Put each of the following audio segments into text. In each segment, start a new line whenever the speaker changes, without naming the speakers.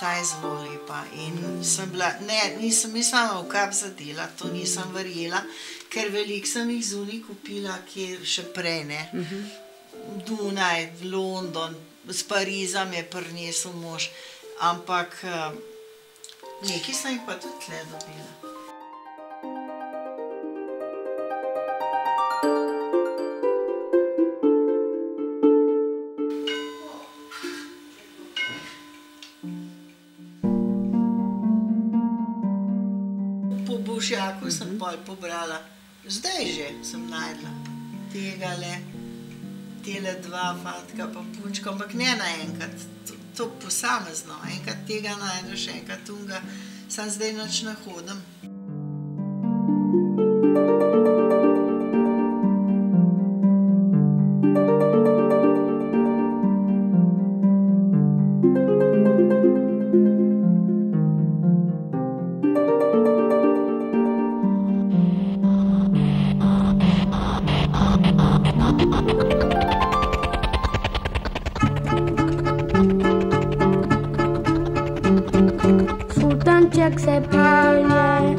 ta je zelo lepa. In sem bila, ne, nisem sama v kap zadela, to nisem verjela, ker veliko sem jih zunaj kupila, kjer še prej, ne. Dunaj, London, z Pariza me je prinesel mož, ampak nekaj sem jih pa tudi tle dobila. Po Bolšjaku sem pol pobrala, zdaj že sem najdla tegale, tele dva fantka pa punčka, ampak ne naenkrat, to posamezno, enkrat tega najdeš, enkrat tunga, sam zdaj nič ne hodim.
Sultanček se pelje,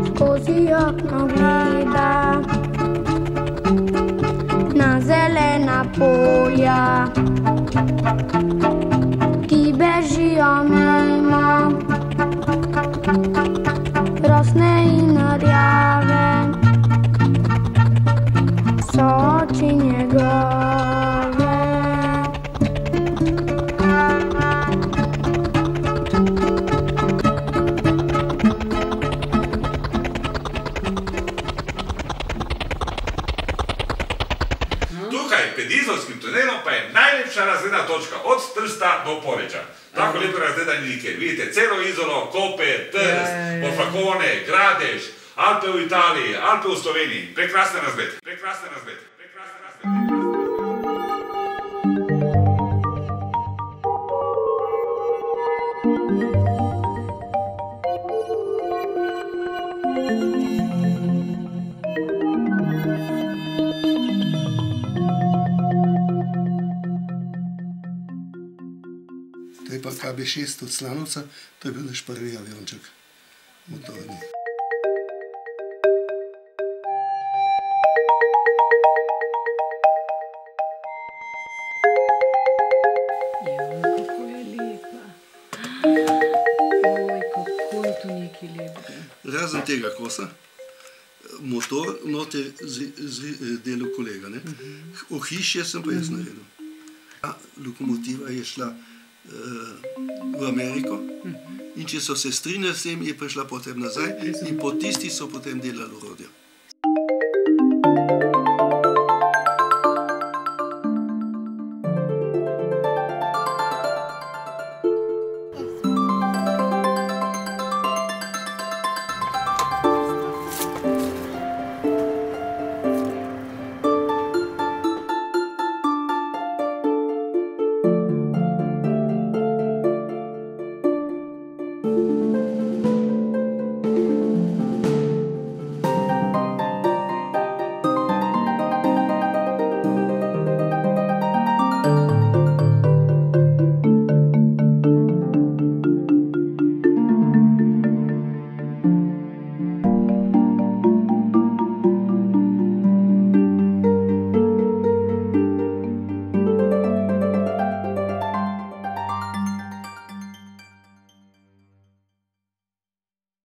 skozi okno gleda na zelena polja, ki bežijo mimo, rosne in rjave so oči njegove.
Tukaj, pred izolskim tunelom, pa je najlepša razgledna točka, od Trsta do Poreča. Tako lepo razgleda ni nikjer. Vidite celo Izolo, Koper, Trst, Monfalcone, Gradež, Alpe v Italiji, Alpe v Sloveniji. Prekrasen razgled, prekrasen razgled, prekrasen razgled.
To je pa KB6 od Slanovca, to je bil naš prvi avionček, motorni.
Kako je lepa. Oj, kako je to nekaj lepega.
Razen tega kosa, motor noter delal kolega, ne. Ohišje sem pa jaz naredil. Lokomotiva je šla v Ameriko in če so se strinjali s tem, je prišla potem nazaj in po tisti so potem delali orodja.